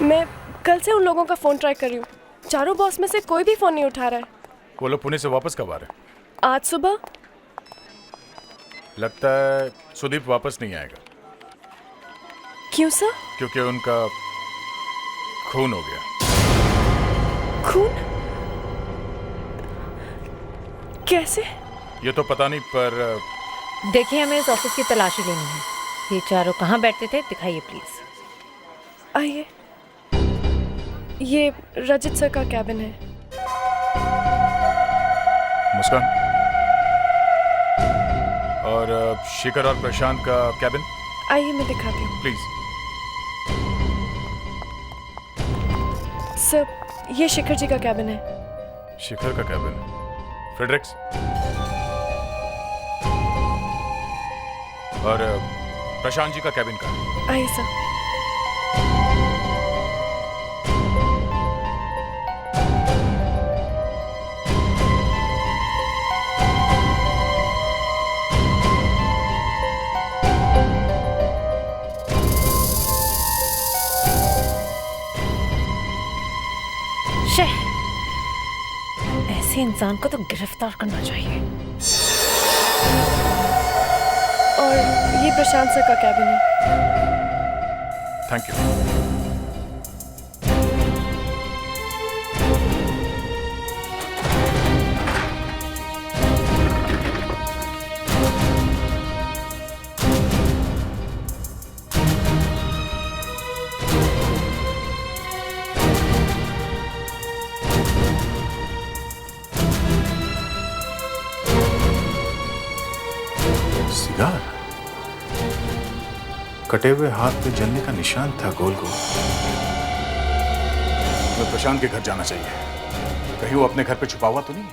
मैं कल से उन लोगों का फ़ोन ट्राई कर रही हूँ। चारों बॉस में से कोई भी फ़ोन नहीं उठा रहा है। वो लोग पुणे से वापस कब आ रहे हैं? आज सुबह। लगता है सुदीप वापस नहीं आएगा। क्यों सर? क्योंकि उनका खून हो गया। खून? कैसे? ये तो पता नहीं, पर देखिए, हमें इस ऑफिस की तलाशी लेनी है। ये चारों कहाँ बैठते थे, दिखाइए प्लीज। आइए, ये रजत सर का कैबिन है। मुस्कान और शिखर और प्रशांत का कैबिन। आइए मैं दिखाती हूँ। प्लीज। सर, ये शिखर जी का कैबिन है। शिखर का कैबिन। फ्रेडरिक्स और प्रशांत जी का कैबिन का। आइए सर। ऐसे इंसान को तो गिरफ्तार करना चाहिए। और ये प्रशांत सर का कैबिन है। Thank you. सिगार, कटे हुए हाथ पे जलने का निशान था गोल गोल। मैं प्रशांत के घर जाना चाहिए। कहीं वो अपने घर पे छुपा हुआ तो नहीं?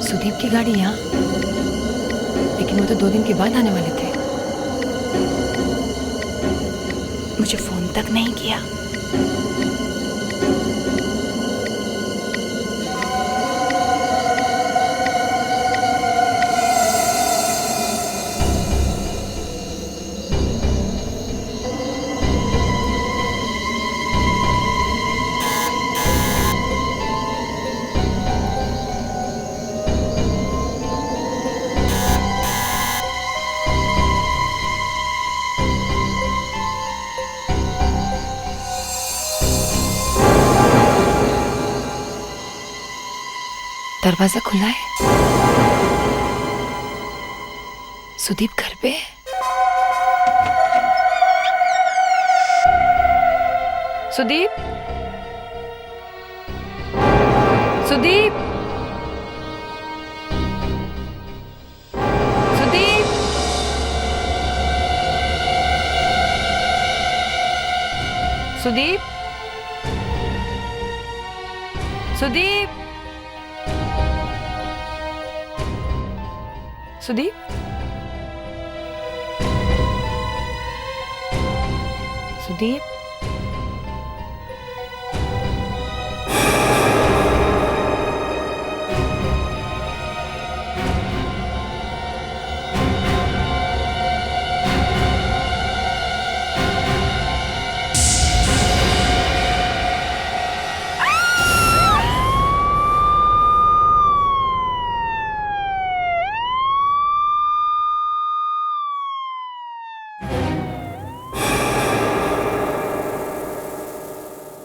सुदीप की गाड़ी यहाँ, लेकिन वो तो 2 दिन के बाद आने वाले थे। मुझे फोन तक नहीं किया। दरवाजा खुला है। सुदीप घर पे है। सुदीप, सुदीप, सुदीप, सुदीप, सुदीप, सुदीप, सुदीप,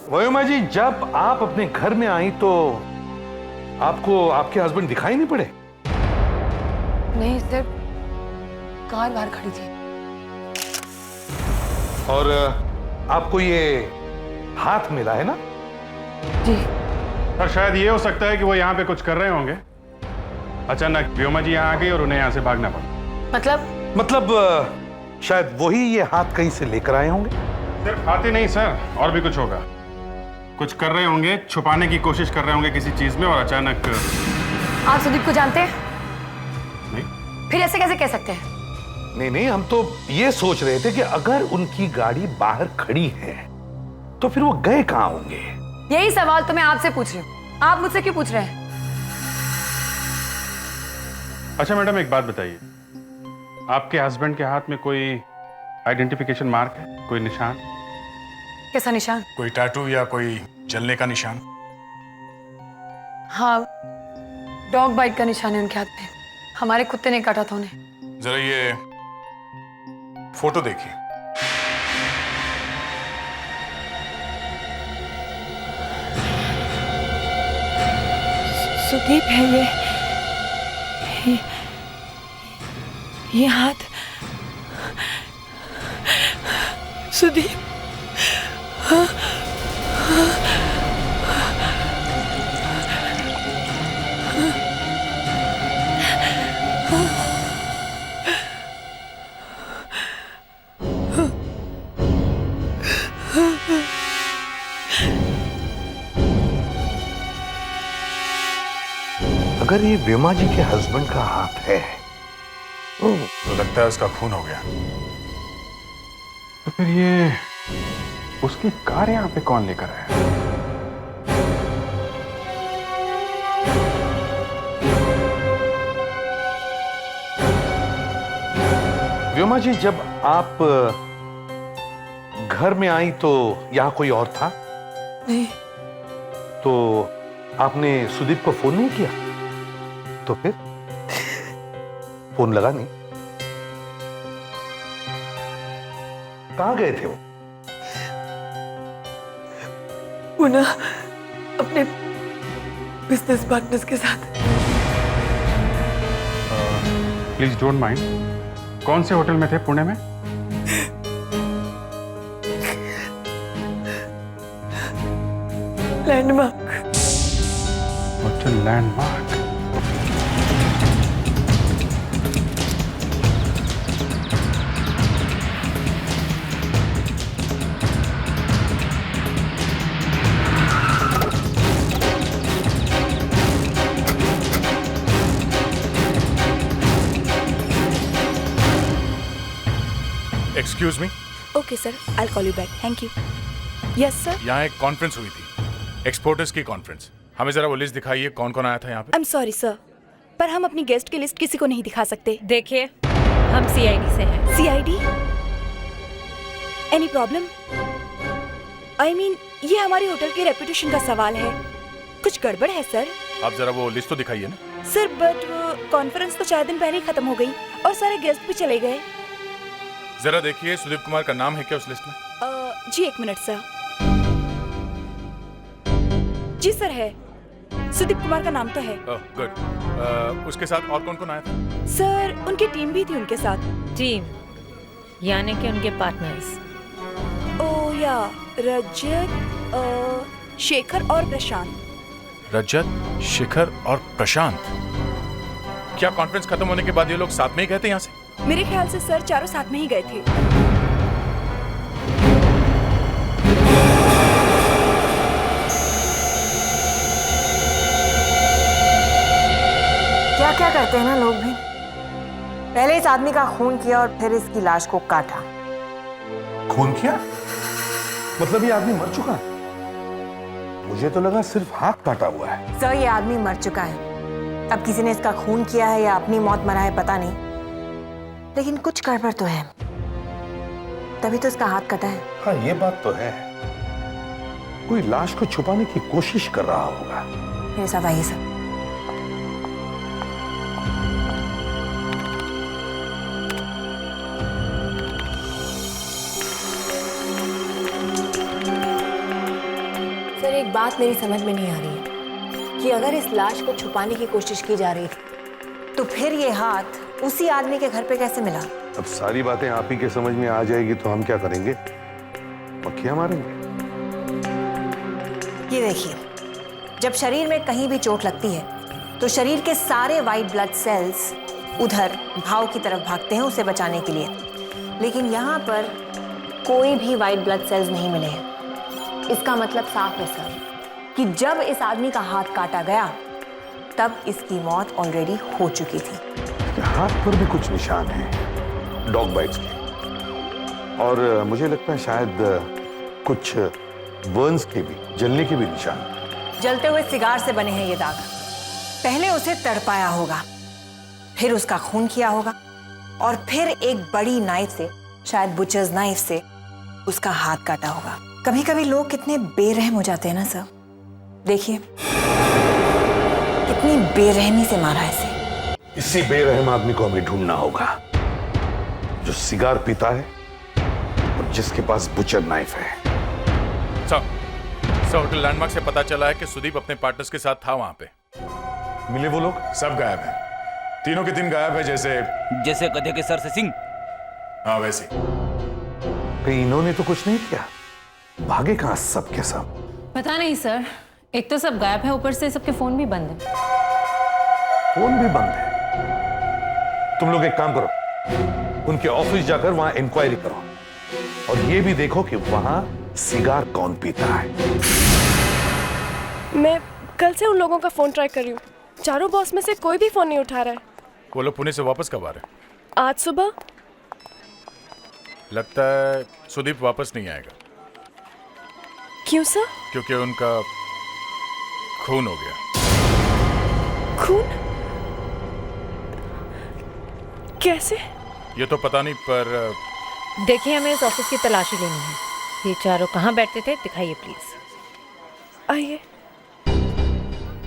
वयोमा जी, जब आप अपने घर में आई तो आपको आपके हस्बैंड दिखाई नहीं पड़े? नहीं सर, कार बाहर खड़ी थी। और आपको ये हाथ मिला है ना? जी सर, शायद ये हो सकता है कि वो यहाँ पे कुछ कर रहे होंगे। अचानक व्योमा जी यहाँ आ गई और उन्हें यहाँ से भागना पड़ा। मतलब शायद वही ये हाथ कहीं से लेकर आए होंगे। सिर्फ हाथ ही नहीं सर, और भी कुछ होगा। कुछ कर रहे होंगे, छुपाने की कोशिश कर रहे होंगे किसी चीज में, और अचानक। आप सुदीप को जानते हैं? नहीं। फिर ऐसे कैसे कह सकते हैं? नहीं नहीं, हम तो ये सोच रहे थे कि अगर उनकी गाड़ी बाहर खड़ी है तो फिर वो गए कहां होंगे। यही सवाल तो मैं आपसे पूछ रही हूँ, आप मुझसे क्यों पूछ रहे हैं? अच्छा मैडम, एक बात बताइए, आपके हस्बैंड के हाथ में कोई आइडेंटिफिकेशन मार्क है, कोई निशान? कैसा निशान? कोई टैटू या कोई जलने का निशान? हाँ, डॉग बाइट का निशान है उनके हाथ में। हमारे कुत्ते ने काटा था उन्हें। जरा ये फोटो देखिए। सुदीप है ये हाथ सुदीप। अगर ये व्योमा जी के हस्बैंड का हाथ है तो लगता है उसका खून हो गया। तो फिर ये उसकी कार यहाँ पे कौन लेकर आया? व्योमा जी, जब आप घर में आई तो यहां कोई और था? नहीं। तो आपने सुदीप को फोन नहीं किया? तो फिर फोन लगा नहीं? कहां गए थे वो? पुना अपने बिजनेस पार्टनर्स के साथ। प्लीज डोंट माइंड, कौन से होटल में थे पुणे में? Landmark. Hotel landmark. Excuse me, okay sir, I call you back, thank you. Yes sir. यहाँ एक कॉन्फ्रेंस हुई थी, एक्सपोर्टर्स की कॉन्फ्रेंस। हमें जरा वो लिस्ट दिखाइए, कौन कौन आया था यहाँ पे। आई एम सॉरी सर, पर हम अपनी गेस्ट की लिस्ट किसी को नहीं दिखा सकते। देखिए, हम सीआईडी से हैं। CID? Any problem? I mean, ये हमारी होटल की रेपुटेशन का सवाल है। कुछ गड़बड़ है सर? आप जरा वो लिस्ट तो दिखाइए ना। सर बट वो कॉन्फ्रेंस तो 4 दिन पहले ही खत्म हो गई और सारे गेस्ट भी चले गए। जरा देखिए, सुदीप कुमार का नाम है क्या उस लिस्ट में? जी एक मिनट सर। जी सर है, सुदीप कुमार का नाम तो है। गुड। उसके साथ और कौन कौन आया था? सर उनकी टीम भी थी उनके साथ। टीम यानी कि उनके पार्टनर्स। ओ या रजत, शेखर और प्रशांत। रजत, शिखर और प्रशांत। क्या कॉन्फ्रेंस खत्म होने के बाद ये लोग साथ में ही गए थे यहाँ से? मेरे ख्याल से सर चारों साथ में ही गए थे। क्या क्या करते हैं ना लोग भी। पहले इस आदमी का खून किया और फिर इसकी लाश को काटा। खून किया? मतलब ये आदमी मर चुका है? मुझे तो लगा सिर्फ हाथ काटा हुआ है। सर ये आदमी मर चुका है। अब किसी ने इसका खून किया है या अपनी मौत मरा है पता नहीं, लेकिन कुछ गड़बड़ तो है, तभी तो इसका हाथ कटा है। हाँ ये बात तो है, कोई लाश को छुपाने की कोशिश कर रहा होगा। मेरे साथ आइए सर। सर एक बात मेरी समझ में नहीं आ रही है कि अगर इस लाश को छुपाने की कोशिश की जा रही थी तो फिर ये हाथ उसी आदमी के घर पे कैसे मिला? अब सारी बातें आप ही के समझ में आ जाएगी तो हम क्या करेंगे? मक्खियां मारेंगे। ये देखिए, जब शरीर में कहीं भी चोट लगती है तो शरीर के सारे वाइट ब्लड सेल्स उधर घाव की तरफ भागते हैं उसे बचाने के लिए, लेकिन यहाँ पर कोई भी वाइट ब्लड सेल्स नहीं मिले हैं। इसका मतलब साफ है सर कि जब इस आदमी का हाथ काटा गया तब इसकी मौत ऑलरेडी हो चुकी थी। हाथ पर भी कुछ निशान है, डॉग बाइट्स के, और मुझे लगता है शायद कुछ बर्न्स के भी, जलने के भी निशान। जलते हुए सिगार से बने हैं ये दाग। पहले उसे तड़पाया होगा, फिर उसका खून किया होगा, और फिर एक बड़ी नाइफ से, शायद बुचर्स नाइफ से, उसका हाथ काटा होगा। कभी कभी लोग कितने बेरहम हो जाते हैं ना सर। देखिए कितनी बेरहमी से मारा है इसे। इसी बेरहम आदमी को हमें ढूंढना होगा जो सिगार पीता है और जिसके पास बुचर नाइफ है। सर होटल लैंडमार्क से पता चला है कि सुदीप अपने पार्टनर्स के साथ था वहां पे। मिले वो लोग? सब गायब हैं। तीनों के तीन गायब है, जैसे गधे के सर से सिंह। हाँ वैसे। कहीं इन्होंने तो कुछ नहीं किया? भागे कहां सब के सब? पता नहीं सर, एक तो सब गायब है, ऊपर से सबके फोन भी बंद है। फोन भी बंद है? तुम लोग एक काम करो, उनके ऑफिस जाकर वहां इंक्वायरी करो, और ये भी देखो कि वहां सिगार कौन पीता है। मैं कल से उन लोगों का फोन ट्राई कर रही हूँ, चारों बॉस में से कोई भी फोन नहीं उठा रहा है। वो लोग पुणे से वापस कब आ रहे हैं? आज सुबह। लगता है सुदीप वापस नहीं आएगा। क्यों सर? क्योंकि उनका खून हो गया। खून? कैसे? ये तो पता नहीं, पर देखिए हमें इस ऑफिस की तलाशी लेनी है। ये चारों कहाँ बैठते थे, दिखाइए प्लीज। आइए,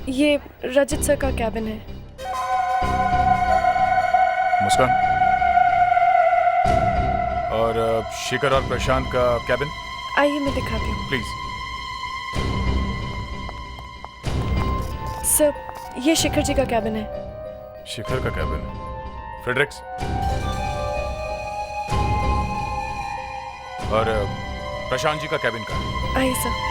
ये रजत सर का कैबिन है। मुस्कान, और शिखर और प्रशांत का कैबिन। आइए मैं दिखाती हूँ। प्लीज। सर, ये शिखर जी का कैबिन है। शिखर का कैबिन? फ्रेडरिक्स? और प्रशांत जी का कैबिन का? आइए सर।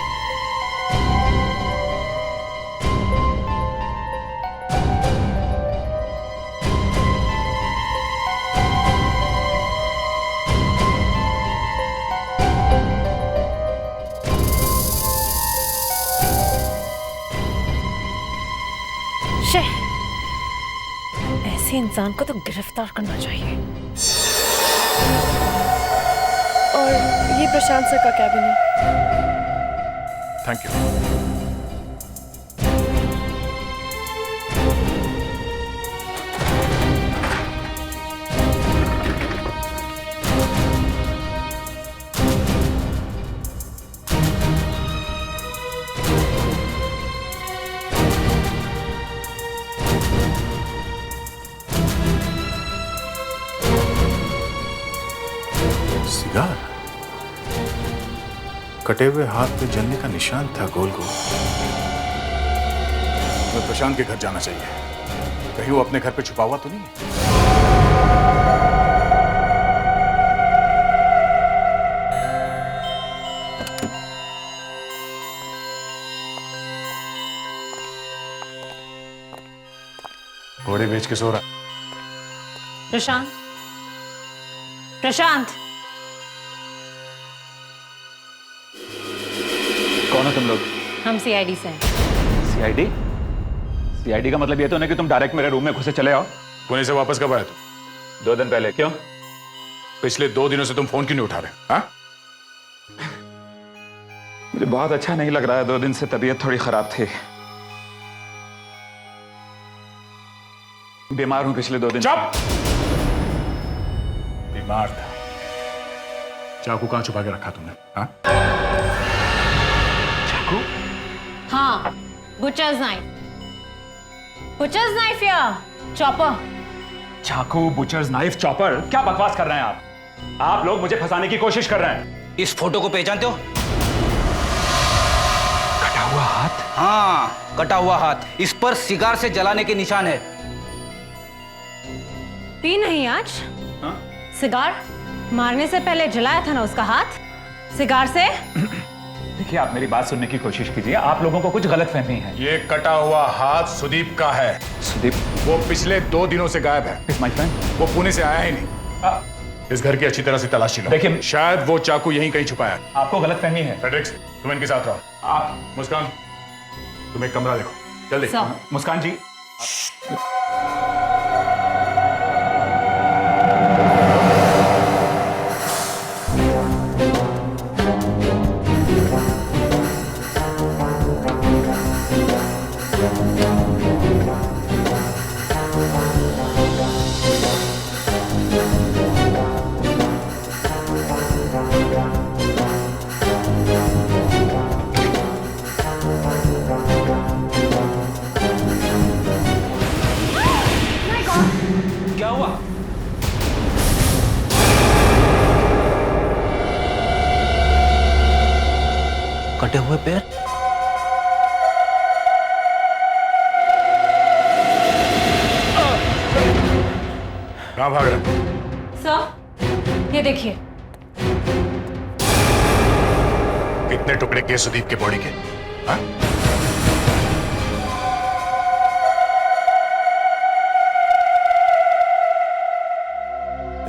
ऐसे इंसान को तो गिरफ्तार करना चाहिए। और ये प्रशांत सर का कैबिन है। Thank you. सिगार? कटे हुए हाथ पे जलने का निशान था गोल गोल। मैं प्रशांत के घर जाना चाहिए, कहीं वो अपने घर पे छुपा हुआ तो नहीं है। घोड़े बेच के सो रहा। प्रशांत, प्रशांत। कौन हो तुम लोग? हम सीआईडी से हैं। सीआईडी? सीआईडी का मतलब ये तो नहीं कि तुम डायरेक्ट मेरे रूम में घुसे चले आओ। पुणे से वापस कब आया तू? 2 दिन पहले। क्यों? पिछले 2 दिनों से तुम फोन क्यों नहीं उठा रहे? हाँ? मुझे बहुत अच्छा नहीं लग रहा है, 2 दिन से तबीयत थोड़ी खराब थी। बीमार हूं पिछले 2 दिन। चुप! बीमार था? चाकू कहां छुपा के रखा तुमने? हाँ? चाकू? हाँ, बुचर्स नाइफ। बुचर्स नाइफ या चॉपर? चाकू, बुचर्स नाइफ, चॉपर? क्या बकवास कर रहे हैं आप? आप लोग मुझे फंसाने की कोशिश कर रहे हैं। इस फोटो को पहचानते हो? कटा हुआ हाथ? हाँ, कटा हुआ हाथ। इस पर सिगार से जलाने के निशान है। पी नहीं आज? हाँ? सिगार मारने से पहले जलाया था ना उसका हाथ सिगार से। देखिए, आप मेरी बात सुनने की कोशिश कीजिए, आप लोगों को कुछ गलतफहमी है। ये कटा हुआ हाथ सुदीप का है। सुदीप? वो पिछले 2 दिनों से गायब है। Is my friend? वो पुणे से आया ही नहीं। इस घर की अच्छी तरह से तलाशी लो। देखिए, शायद वो चाकू यहीं कहीं छुपाया है। आपको गलतफहमी है। फ्रेडरिक्स, तुम इनके साथ रहो। आप मुस्कान, तुम एक कमरा देखो जल्दी। मुस्कान जी, कटे हुए पैर। कहाँ भाग रहे? सर ये देखिए। कितने टुकड़े किए सुदीप के बॉडी के? हाँ?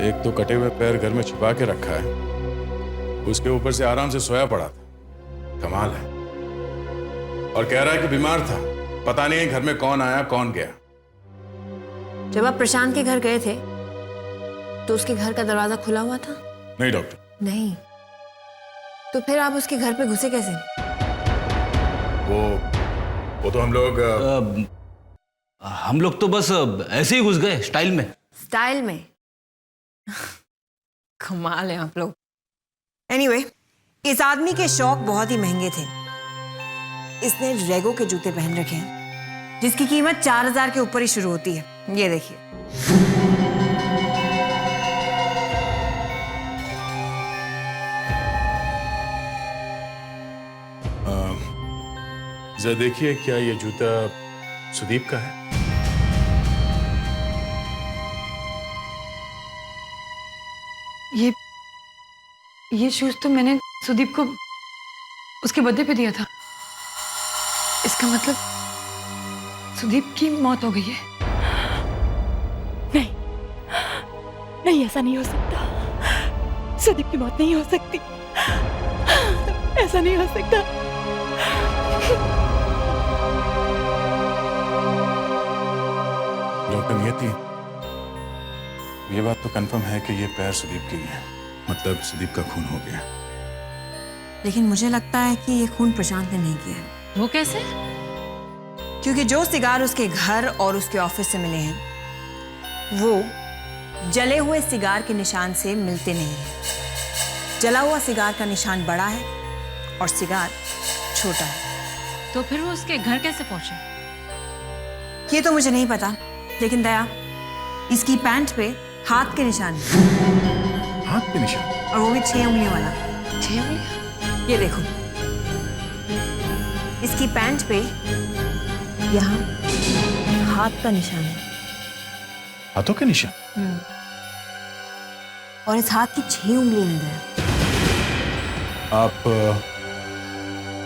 एक तो कटे हुए पैर घर में छुपा के रखा है, उसके ऊपर से आराम से सोया पड़ा था। कमाल है। और कह रहा है कि बीमार था, पता नहीं घर में कौन आया कौन गया। जब आप प्रशांत के घर गए थे तो उसके घर का दरवाजा खुला हुआ था? नहीं डॉक्टर। नहीं, तो फिर आप उसके घर पे घुसे कैसे? वो तो हम लोग तो बस ऐसे ही घुस गए स्टाइल में। स्टाइल में? कमाल है आप लोग। एनीवे, इस आदमी के शौक बहुत ही महंगे थे। इसने रेगो के जूते पहन रखे हैं जिसकी कीमत 4000 के ऊपर ही शुरू होती है। ये देखिए। जरा देखिए, क्या ये जूता सुदीप का है? ये शूज तो मैंने सुदीप को उसके बर्थडे पे दिया था। इसका मतलब सुदीप की मौत हो गई है। नहीं नहीं, ऐसा नहीं हो सकता। सुदीप की मौत नहीं हो सकती। ऐसा नहीं हो सकता। डॉक्टर नियति, ये बात तो कंफर्म है कि ये पैर सुदीप के ही है, मतलब सुदीप का खून हो गया। लेकिन मुझे लगता है कि ये खून प्रशांत ने नहीं किया है। वो कैसे? क्योंकि जो सिगार उसके घर और उसके ऑफिस से मिले हैं वो जले हुए सिगार के निशान से मिलते नहीं हैं। जला हुआ सिगार का निशान बड़ा है और सिगार छोटा है। तो फिर वो उसके घर कैसे पहुंचे? ये तो मुझे नहीं पता, लेकिन दया, इसकी पैंट पे हाथ के निशान है। हाथ के निशान? और वो भी 6 उंगलियों वाला। 6 उंगलियां? ये देखो, इसकी पैंट पे यहाँ हाथ का निशान है। हाथों के निशान? और इस हाथ की 6 उंगलियां हैं।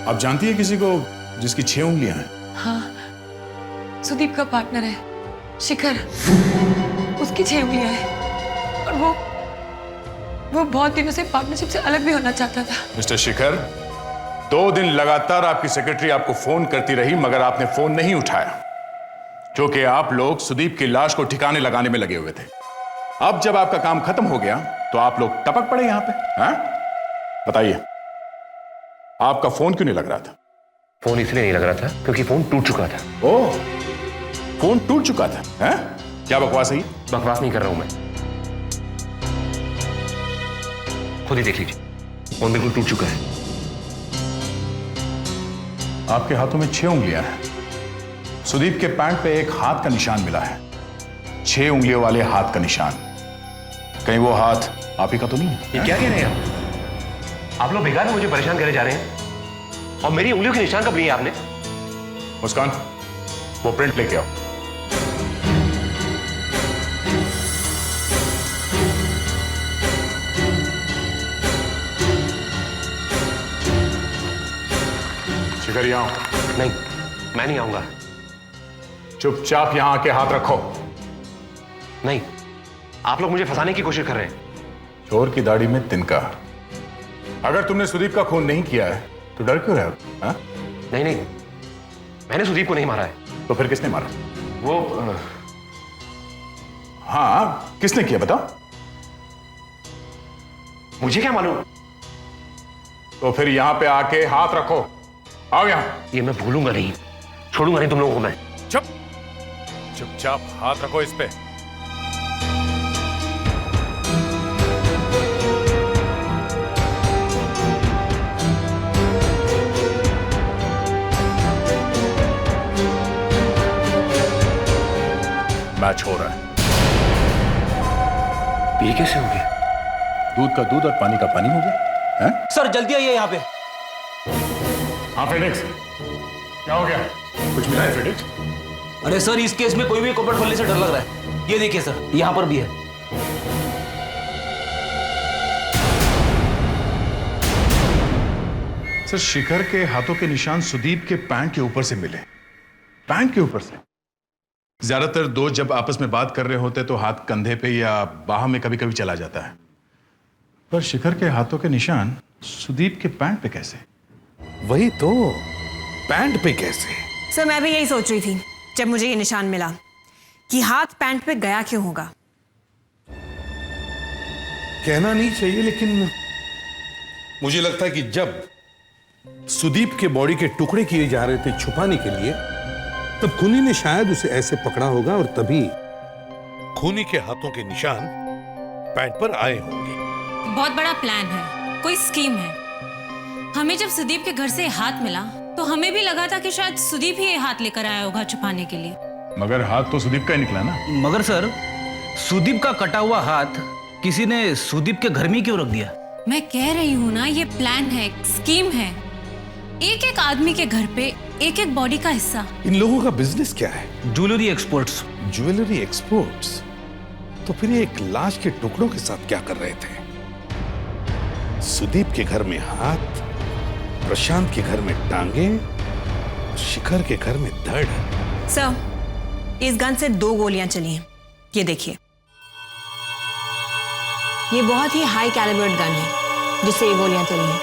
आप जानती है किसी को जिसकी 6 उंगलियां हैं? हाँ, सुदीप का पार्टनर है शिखर, उसकी 6 उंगलियां हैं। और वो बहुत दिनों से पार्टनरशिप से अलग भी होना चाहता था। मिस्टर शिखर, 2 दिन लगातार आपकी सेक्रेटरी आपको फोन करती रही, मगर आपने फोन नहीं उठाया क्योंकि आप लोग सुदीप की लाश को ठिकाने लगाने में लगे हुए थे। अब जब आपका काम खत्म हो गया तो आप लोग टपक पड़े यहां पे। हाँ? बताइए, आपका फोन क्यों नहीं लग रहा था? फोन इसलिए नहीं लग रहा था क्योंकि फोन टूट चुका था। ओह, फोन टूट चुका था? हैं? क्या बकवास है? बकवास नहीं कर रहा हूं मैं, खुद ही देख लीजिए, फोन बिल्कुल टूट चुका है। आपके हाथों में 6 उंगलियां हैं। सुदीप के पैंट पे एक हाथ का निशान मिला है, 6 उंगलियों वाले हाथ का निशान। कहीं वो हाथ आप ही का तो नहीं है? ये क्या कह रहे हैं आप लोग बेकार में मुझे परेशान करे जा रहे हैं। और मेरी उंगलियों के निशान कब लिए आपने? मुस्कान, वो प्रिंट लेके आओ। शिखर, यहाँ आओ। नहीं, मैं नहीं आऊंगा। चुपचाप यहां आके हाथ रखो। नहीं, आप लोग मुझे फंसाने की कोशिश कर रहे हैं। चोर की दाढ़ी में तिनका। अगर तुमने सुदीप का खून नहीं किया है तो डर क्यों रहे हो? हाँ? नहीं नहीं, मैंने सुदीप को नहीं मारा है। तो फिर किसने मारा? वो हाँ, किसने किया बताओ? मुझे क्या मालूम? तो फिर यहां पे आके हाथ रखो। आओ यहां। ये मैं भूलूंगा नहीं, छोड़ूंगा नहीं तुम लोगों को मैं। चुपचाप हाथ रखो इस पे। मैच हो रहा है। ये कैसे हो गया? दूध का दूध और पानी का पानी हो गया। हैं? सर जल्दी आइए यहाँ पे। हाँ फेडेक्स, क्या हो गया? कुछ मिला है फेडेक्स? अरे सर, इस केस में कोई भी कपड़ खोलने से डर लग रहा है। ये देखिए सर, यहाँ पर भी है। सर, शिखर के हाथों के निशान सुदीप के पैंट के ऊपर से मिले। पैंट के ऊपर से? ज्यादातर दोस्त जब आपस में बात कर रहे होते तो हाथ कंधे पे या बाह में कभी कभी चला जाता है, पर शिखर के हाथों के निशान सुदीप के पैंट पे कैसे? वही तो, पैंट पे कैसे? सर मैं भी यही सोच रही थी जब मुझे ये निशान मिला कि हाथ पैंट पे गया क्यों होगा। कहना नहीं चाहिए, लेकिन मुझे लगता है कि जब सुदीप के बॉडी के टुकड़े किए जा रहे थे छुपाने के लिए, तब खूनी ने शायद उसे ऐसे पकड़ा होगा और तभी खूनी के हाथों के निशान पैंट पर आए होंगे। बहुत बड़ा प्लान है, कोई स्कीम है। हमें जब सुदीप के घर से हाथ मिला तो हमें भी लगा था कि शायद सुदीप ही ये हाथ लेकर आया होगा छुपाने के लिए। मगर हाथ तो सुदीप का ही निकला ना। मगर सर, सुदीप का कटा हुआ हाथ किसी ने सुदीप के घर में क्यों रख दिया? मैं कह रही हूँ ना, ये प्लान है, स्कीम है। एक एक आदमी के घर पे एक एक बॉडी का हिस्सा। इन लोगों का बिजनेस क्या है? Jewellery exports. Jewellery exports? तो फिर ये एक लाश के टुकड़ों के साथ क्या कर रहे थे? सुदीप के घर में हाथ, प्रशांत के घर में टांगे, शिखर के घर में धड़। सर, इस गन से 2 गोलियां चली हैं, ये देखिए। ये बहुत ही हाई कैलिबर्ड गन है जिससे ये गोलियां चली हैं,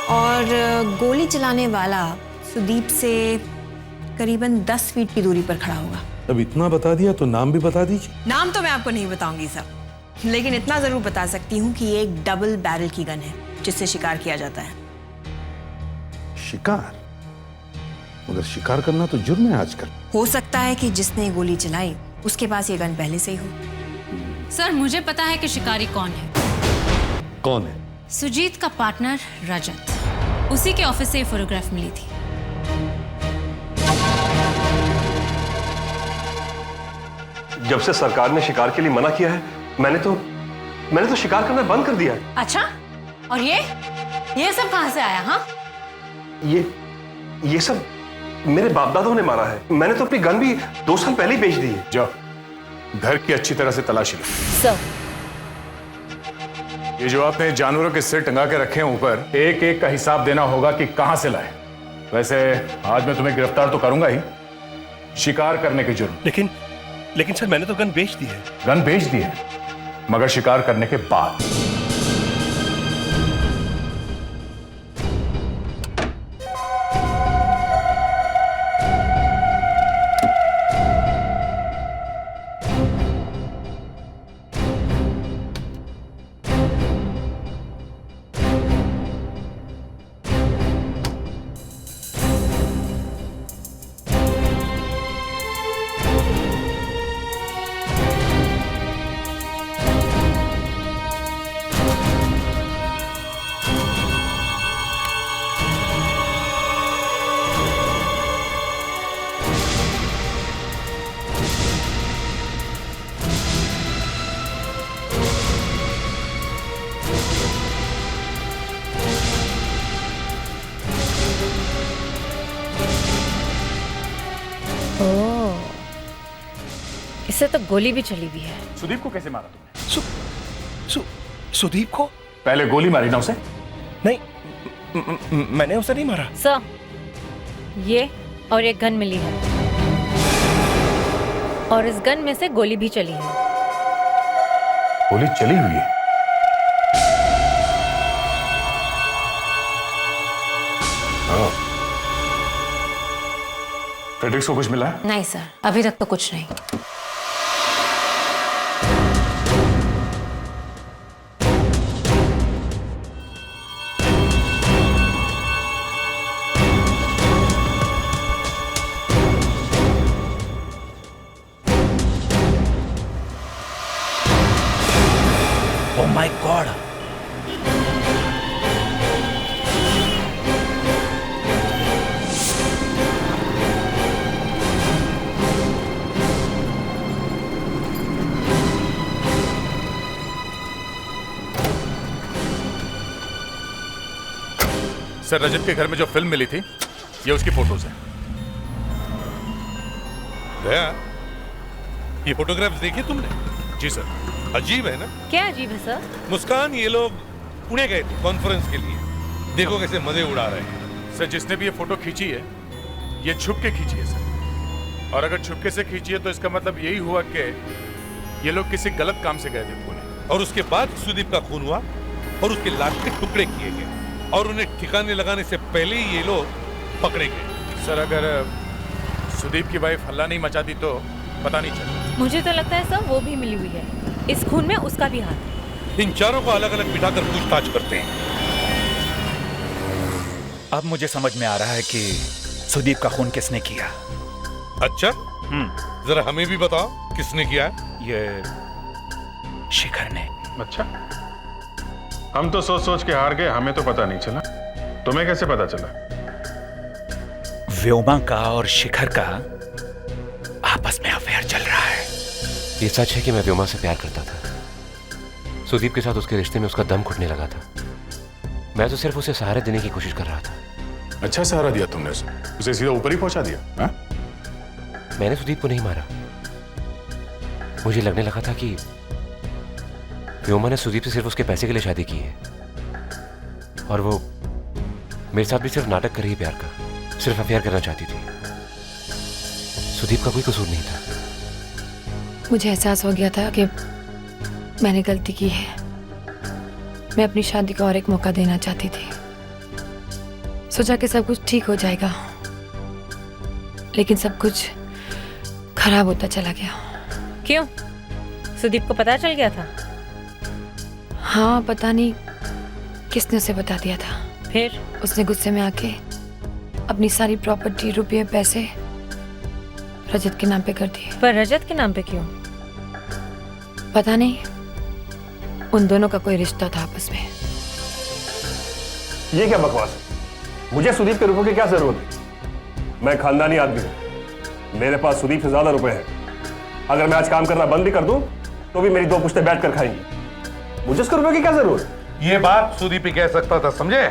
और गोली चलाने वाला सुदीप से करीबन 10 फीट की दूरी पर खड़ा होगा। अब इतना बता दिया तो नाम भी बता दीजिए। नाम तो मैं आपको नहीं बताऊंगी सर, लेकिन इतना जरूर बता सकती हूँ कि ये एक डबल बैरल की गन है जिससे शिकार किया जाता है। शिकार? मगर शिकार करना तो जुर्म है आजकल। हो सकता है कि जिसने गोली चलाई उसके पास ये गन पहले से ही हो। सर, मुझे पता है कि शिकारी कौन है। कौन है? सुजीत का पार्टनर रजत। उसी के ऑफिस से ये फोटोग्राफ मिली थी। जब से सरकार ने शिकार के लिए मना किया है, मैंने तो शिकार करना बंद कर दिया है। अच्छा, और ये सब कहां से आया? हाँ, ये सब मेरे बाप दादों ने मारा है। मैंने तो अपनी गन भी 2 साल पहले ही बेच दी है। जाओ, घर की अच्छी तरह से तलाशी लो। सर, ये जो आपने जानवरों के सिर टंगा के रखे हैं ऊपर, एक एक का हिसाब देना होगा कि कहां से लाए। वैसे आज मैं तुम्हें गिरफ्तार तो करूंगा ही, शिकार करने के जुर्म। लेकिन सर, मैंने तो गन बेच दी है। गन बेच दी है, मगर शिकार करने के बाद। इससे तो गोली भी चली हुई है। सुदीप को कैसे मारा तुमने? सुदीप को? पहले गोली मारी ना उसे? नहीं, मैंने उसे नहीं मारा। सर, ये और एक गन मिली है, और इस गन में से गोली भी चली है। गोली चली हुई है? फ्रेडरिक्स को कुछ मिला है? नहीं सर, अभी तक तो कुछ नहीं। Oh my God! सर, रजत के घर में जो फिल्म मिली थी, ये उसकी फोटोज है। दया, ये फोटोग्राफ्स देखी तुमने? जी सर। अजीब है ना? क्या अजीब है सर? मुस्कान, ये लोग पुणे गए थे कॉन्फ्रेंस के लिए। देखो कैसे मजे उड़ा रहे हैं। सर, जिसने भी ये फोटो खींची है, ये छुप के खींची है सर। और अगर छुपके से खींची है तो इसका मतलब यही हुआ कि ये लोग किसी गलत काम से गए थे पुणे। और उसके बाद सुदीप का खून हुआ और उसके लाश के टुकड़े किए गए और उन्हें ठिकाने लगाने से पहले ही ये लोग पकड़े गए। सर, अगर सुदीप की वाइफ हल्ला नहीं मचाती तो पता नहीं चलता। मुझे तो लगता है सर वो भी मिली हुई है, इस खून में उसका भी हाथ है। इन चारों को अलग अलग बिठाकर पूछताछ करते हैं। अब मुझे समझ में आ रहा है कि सुदीप का खून किसने किया। अच्छा, जरा हमें भी बताओ किसने किया? ये शिखर ने। अच्छा, हम तो सोच सोच के हार गए, हमें तो पता नहीं चला। तुम्हें कैसे पता चला? व्योमा का और शिखर का आपस में अफेयर चल रहा है। ये सच है कि मैं व्योमा से प्यार करता था। सुदीप के साथ उसके रिश्ते में उसका दम घुटने लगा था। मैं तो सिर्फ उसे सहारा देने की कोशिश कर रहा था। अच्छा सहारा दिया तुमने उसे सीधा ऊपर ही पहुंचा दिया। हा? मैंने सुदीप को नहीं मारा। मुझे लगने लगा था कि व्योमा ने सुदीप से सिर्फ उसके पैसे के लिए शादी की है और वो मेरे साथ भी सिर्फ नाटक कर ही प्यार का, सिर्फ अफेयर करना चाहती थी। सुदीप का कोई कसूर नहीं था। मुझे एहसास हो गया था कि मैंने गलती की है। मैं अपनी शादी का और एक मौका देना चाहती थी। सोचा कि सब कुछ ठीक हो जाएगा, लेकिन सब कुछ खराब होता चला गया। क्यों? सुदीप को पता चल गया था? हाँ, पता नहीं किसने उसे बता दिया था। फिर उसने गुस्से में आके अपनी सारी प्रॉपर्टी, रुपये, पैसे रजत के नाम पे कर दिए। पर रजत के नाम पे क्यों? पता नहीं, उन दोनों का कोई रिश्ता था आपस में। ये क्या बकवास है? मुझे सुदीप के रुपयों की क्या जरूरत है? मैं खानदानी आदमी हूं। मेरे पास सुदीप से ज्यादा रुपए हैं। अगर मैं आज काम करना बंद भी कर दूं तो भी मेरी दो पुश्तें बैठ कर खाएंगी। मुझे उसके रुपयों की क्या जरूरत? ये बात सुदीप ही कह सकता था, समझे?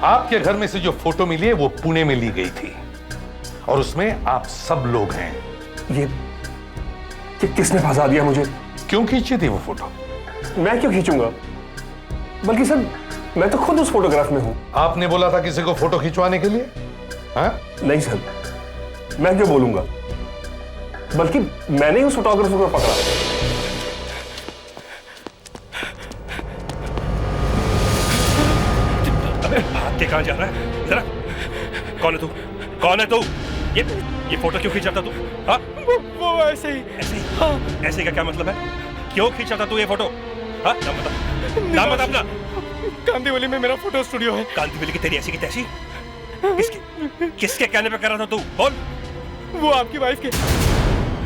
आपके घर में से जो फोटो मिली है वो पुणे में ली गई थी और उसमें आप सब लोग हैं। ये किसने फंसा दिया मुझे? क्यों खींची थी वो फोटो? मैं क्यों खींचूंगा? बल्कि सर, मैं तो खुद उस फोटोग्राफ में हूं। आपने बोला था किसी को फोटो खिंचवाने के लिए? हाँ? नहीं सर, मैं क्यों बोलूंगा? बल्कि मैंने ही उस फोटोग्राफर को पकड़ा। अबे भाग के कहां जा रहा है? जरा कौन है तू? कौन है तू? ये फोटो क्यों खींचा था तू? हाँ? वो ऐसे ही। ऐसे ही? हाँ। ऐसे का क्या मतलब है? क्यों खींचा था तू ये फोटो? हाँ? नाम बता, नाम बता अपना। कांदीवली में मेरा फोटो स्टूडियो है। कांदीवली की तेरी ऐसी की तैसी? किसके कहने पे कर रहा था तू? बोल। वो आपकी वाइफ के।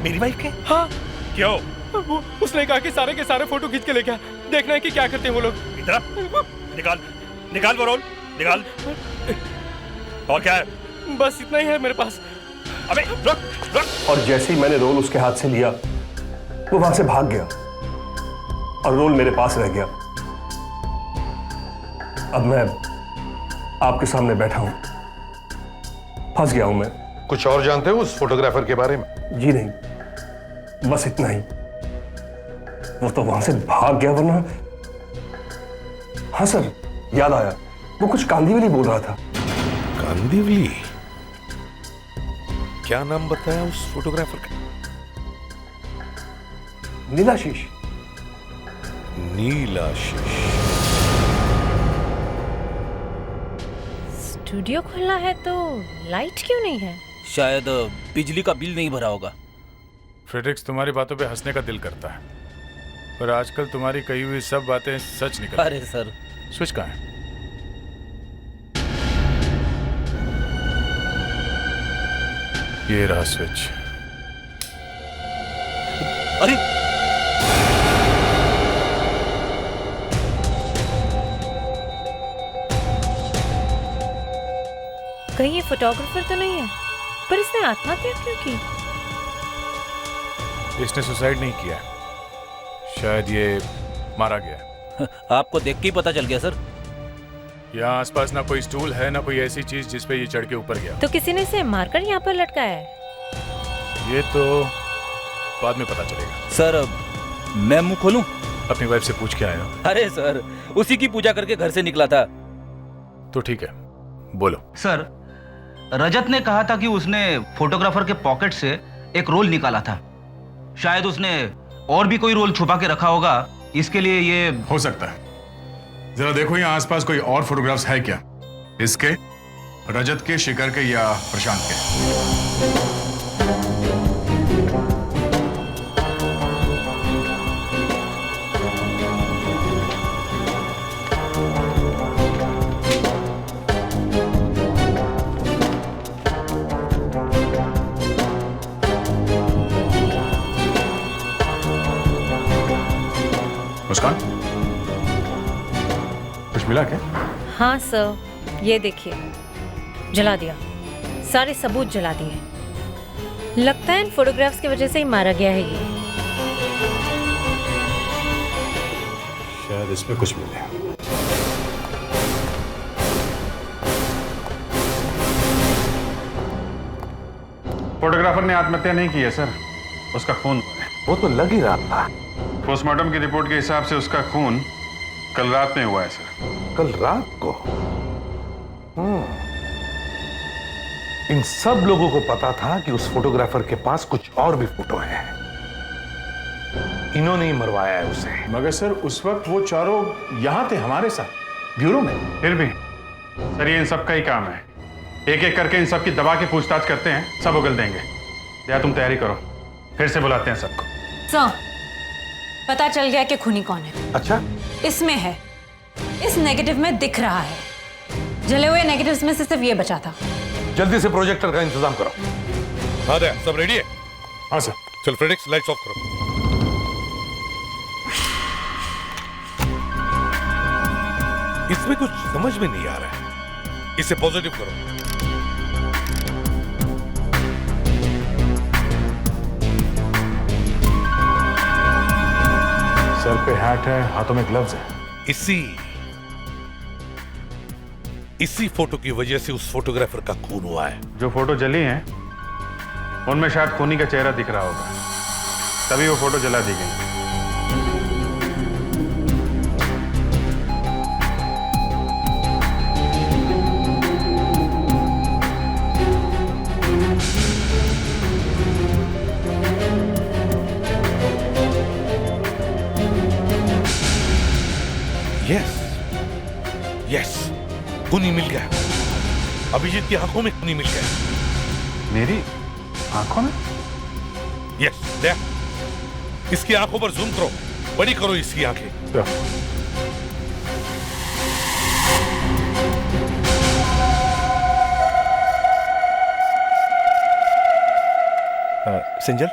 मेरी वाइफ के? हाँ। क्यों? वो उसने कहा कि सारे के सारे फोटो खींच के लेके आ। देखना है कि क्या करते हैं वो लोग। इधर निकाल, निकाल वो रोल, निकाल। और क्या है? बस इतना ही है मेरे पास। अबे रुक रुक। और जैसे ही मैंने रोल उसके हाथ से लिया, वो वहां से भाग गया और रोल मेरे पास रह गया। अब मैं आपके सामने बैठा हूं, फंस गया हूं मैं। कुछ और जानते हो उस फोटोग्राफर के बारे में? जी नहीं, बस इतना ही। वो तो वहां से भाग गया, वरना। हाँ सर, याद आया, वो कुछ कांदीवली बोल रहा था। कांदीवली? क्या नाम बताया उस फोटोग्राफर का? नीलाशीष। नीलाशीष। स्टूडियो खुला है तो लाइट क्यों नहीं है? शायद बिजली का बिल नहीं भरा होगा। फ्रेडरिक्स, तुम्हारी बातों पे हंसने का दिल करता है, पर आजकल तुम्हारी कही हुई सब बातें सच निकल। अरे सर, स्विच कहाँ है? ये रहा स्विच। अरे कहीं ये फोटोग्राफर तो नहीं है? पर इसने आत्महत्या क्यों की? इसने सुसाइड नहीं किया, शायद ये मारा गया। आपको देख के ही पता चल गया सर। यहाँ आसपास ना कोई स्टूल है ना कोई ऐसी चीज जिस पे ये चढ़ के ऊपर गया। तो किसी ने इसे मारकर यहाँ पर लटकाया है। ये तो बाद में पता चलेगा। सर मैं मुंह खोलूं? अपनी वाइफ से पूछ के आया हूं। अरे सर, उसी की पूजा करके घर से निकला था। तो ठीक है, बोलो। सर, रजत ने कहा था कि उसने फोटोग्राफर के पॉकेट से एक रोल निकाला था। शायद उसने और भी कोई रोल छुपा के रखा होगा, इसके लिए ये हो सकता है। जरा देखो यहाँ आसपास कोई और फोटोग्राफ्स है क्या, इसके, रजत के, शिखर के या प्रशांत के। मुस्कान, कुछ मिला क्या? हाँ सर, ये देखिए, जला दिया, सारे सबूत जला दिए। लगता है इन फोटोग्राफ्स की वजह से ही मारा गया है ये। शायद इसमें कुछ मिले। फोटोग्राफर ने आत्महत्या नहीं की है सर, उसका खून हुआ है। वो तो लग ही रहा था। पोस्टमार्टम की रिपोर्ट के हिसाब से उसका खून कल रात में हुआ है सर। कल रात को? इन सब लोगों को पता था कि उस फोटोग्राफर के पास कुछ और भी फोटो है। इन्होंने ही मरवाया है उसे। मगर सर उस वक्त वो चारों यहां थे हमारे साथ ब्यूरो में। फिर भी सर ये इन सब का ही काम है, एक एक करके इन सब की दबा के पूछताछ करते हैं, सब उगल देंगे। या तुम तैयारी करो, फिर से बुलाते हैं सबको। सर, पता चल गया कि खूनी कौन है। अच्छा? इसमें है, इस नेगेटिव में दिख रहा है। जले हुए नेगेटिव्स में से सिर्फ ये बचा था। जल्दी से प्रोजेक्टर का इंतजाम करो। हाँ दे, सब रेडी है? हाँ सर। चल फ्रेडिक्स, लाइट्स ऑफ करो। इसमें कुछ समझ में नहीं आ रहा है, इसे पॉजिटिव करो। सर पे हैट है, हाथों में ग्लव्स है। इसी फोटो की वजह से उस फोटोग्राफर का खून हुआ है। जो फोटो जली हैं, उनमें शायद खूनी का चेहरा दिख रहा होगा, तभी वो फोटो जला दी गई। यस, खूनी मिल गया। अभिजीत की आंखों में खूनी मिल गया। मेरी आंखों में? यस, देख, इसकी आंखों पर जूम करो, बड़ी करो इसकी आंखें। सिंजल,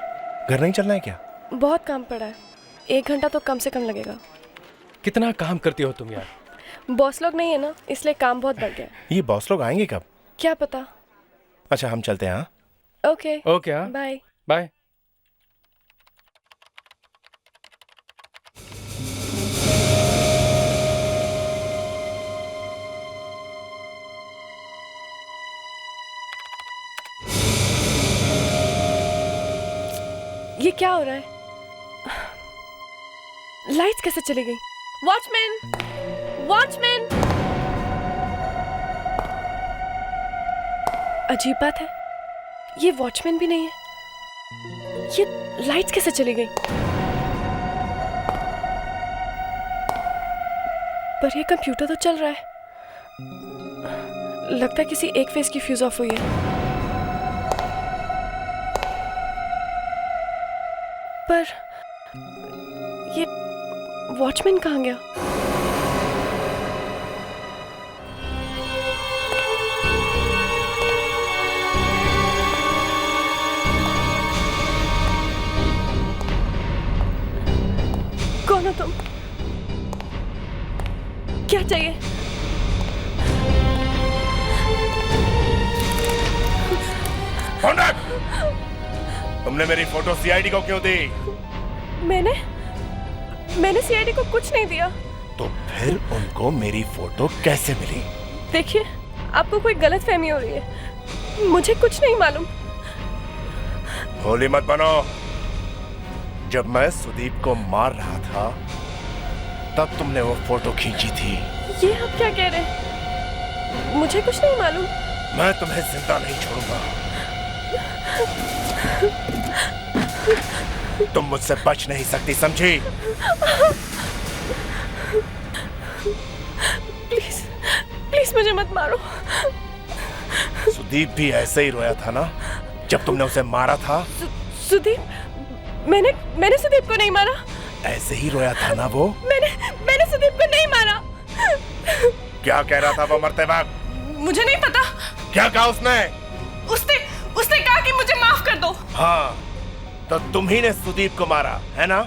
घर नहीं चलना है क्या? बहुत काम पड़ा है, 1 घंटा तो कम से कम लगेगा। कितना काम करती हो तुम यार। बॉस लोग नहीं है ना, इसलिए काम बहुत बढ़ गया। ये बॉस लोग आएंगे कब? क्या पता। अच्छा हम चलते हैं। हाँ ओके ओके, हाँ बाय बाय। ये क्या हो रहा है? लाइट्स कैसे चली गई? Watchman, watchman! अजीब बात है, ये वॉचमैन भी नहीं है। ये लाइट्स कैसे चली गई? पर ये कंप्यूटर तो चल रहा है। लगता है किसी एक फेस की फ्यूज ऑफ हुई है। पर ये वॉचमैन कहाँ गया? कौन हो तुम? क्या चाहिए? तुमने मेरी फोटो सीआईडी को क्यों दी? मैंने सीआईडी को कुछ नहीं दिया। तो फिर उनको मेरी फोटो कैसे मिली? देखिए, आपको कोई गलतफहमी हो रही है। मुझे कुछ नहीं मालूम। भोली मत बनो। जब मैं सुदीप को मार रहा था तब तुमने वो फोटो खींची थी। ये आप क्या कह रहे हैं? मुझे कुछ नहीं मालूम। मैं तुम्हें जिंदा नहीं छोड़ूंगा। तुम मुझसे बच नहीं सकती, समझी? प्लीज प्लीज मुझे मत मारो। सुदीप भी ऐसे ही रोया था ना जब तुमने उसे मारा था? सुदीप? मैंने सुदीप को नहीं मारा। ऐसे ही रोया था ना वो? मैंने सुदीप को नहीं मारा। क्या कह रहा था वो मरते वक्त? मुझे नहीं पता। क्या कहा उसने? उसने कहा कि मुझे माफ कर दो। हाँ, तो तुम ही ने सुदीप को मारा है ना?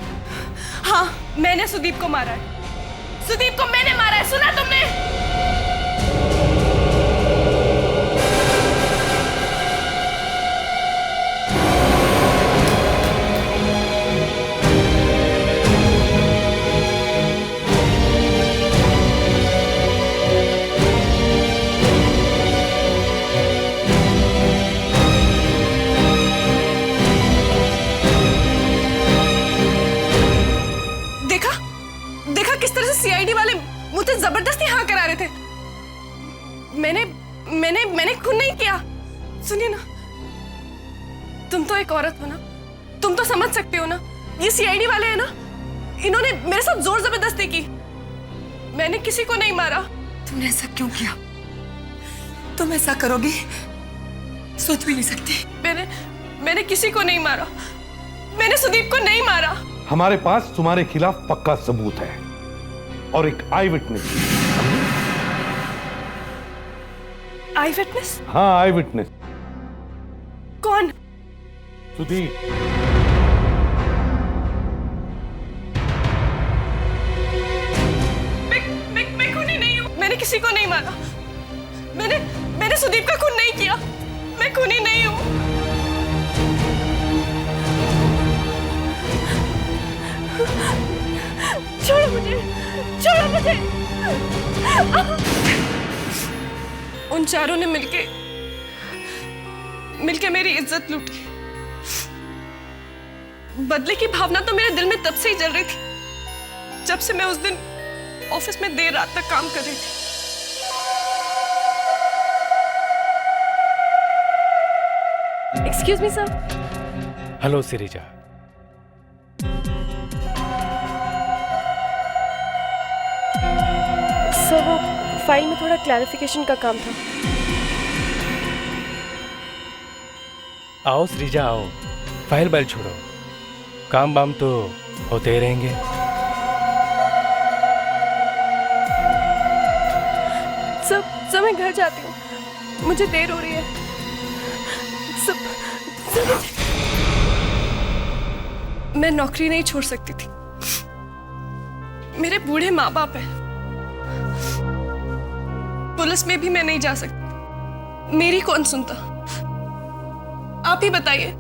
हाँ, मैंने सुदीप को मारा है। सुदीप को मैंने मारा है, सुना तुमने? देखा किस तरह से सीआईडी वाले मुझे जबरदस्ती हाँ करा रहे थे। मैंने खून नहीं किया। सुनिए ना, तुम तो एक औरत हो ना, तुम तो समझ सकते हो ना। ये सीआईडी वाले हैं ना, इन्होंने मेरे साथ जोर जबरदस्ती की। मैंने किसी को नहीं मारा। तुमने ऐसा क्यों किया? तुम ऐसा करोगी सोच भी नहीं सकती। मैंने किसी को नहीं मारा। मैंने सुदीप को नहीं मारा। हमारे पास तुम्हारे खिलाफ पक्का सबूत है और एक आई विटनेस। आई विटनेस? हाँ, आई विटनेस। कौन? सुदीप। मैं खूनी नहीं हूँ। मैंने किसी को नहीं मारा। मैंने सुदीप का खून नहीं किया। मैं खूनी नहीं हूँ। छोड़ो मुझे, छोड़ो मुझे। उन चारों ने मिलके मेरी इज्जत लूटी। बदले की भावना तो मेरे दिल में तब से ही जल रही थी जब से मैं उस दिन ऑफिस में देर रात तक काम कर रही थी। Excuse me sir. Hello Sirija. Sir, वो फाइल में थोड़ा क्लैरिफिकेशन का काम था। आओ श्रीजा आओ, फाइल बैल छोड़ो, काम बाम तो होते ही रहेंगे। सब मैं घर जाती हूँ, मुझे देर हो रही है। सब मैं नौकरी नहीं छोड़ सकती थी। मेरे बूढ़े माँ बाप हैं। पुलिस में भी मैं नहीं जा सकती। मेरी कौन सुनता? आप ही बताइए।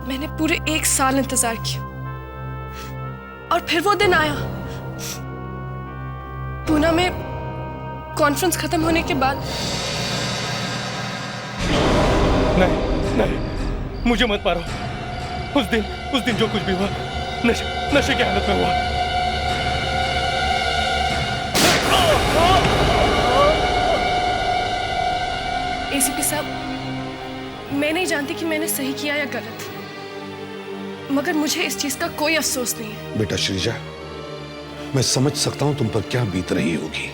मैंने पूरे 1 साल इंतजार किया और फिर वो दिन आया। पूना में कॉन्फ्रेंस खत्म होने के बाद। नहीं, मुझे मत मारो। उस दिन जो कुछ भी हुआ नशे की हालत में हुआ। एसीपी साहब, मैं नहीं जानती कि मैंने सही किया या गलत, मगर मुझे इस चीज का कोई अफसोस नहीं है। बेटा श्रीजा, मैं समझ सकता हूं तुम पर क्या बीत रही होगी,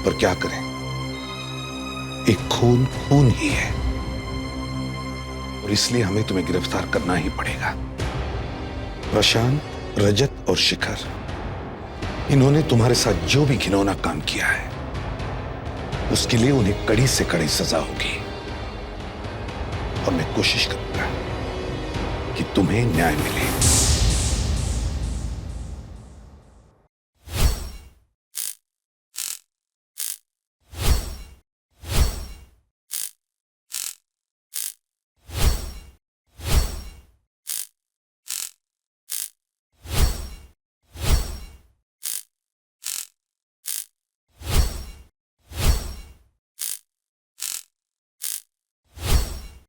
पर क्या करें, एक खून ही है और इसलिए हमें तुम्हें गिरफ्तार करना ही पड़ेगा। प्रशांत, रजत और शिखर, इन्होंने तुम्हारे साथ जो भी घिनौना काम किया है उसके लिए उन्हें कड़ी से कड़ी सजा होगी और मैं कोशिश करूंगा कि तुम्हें न्याय मिले।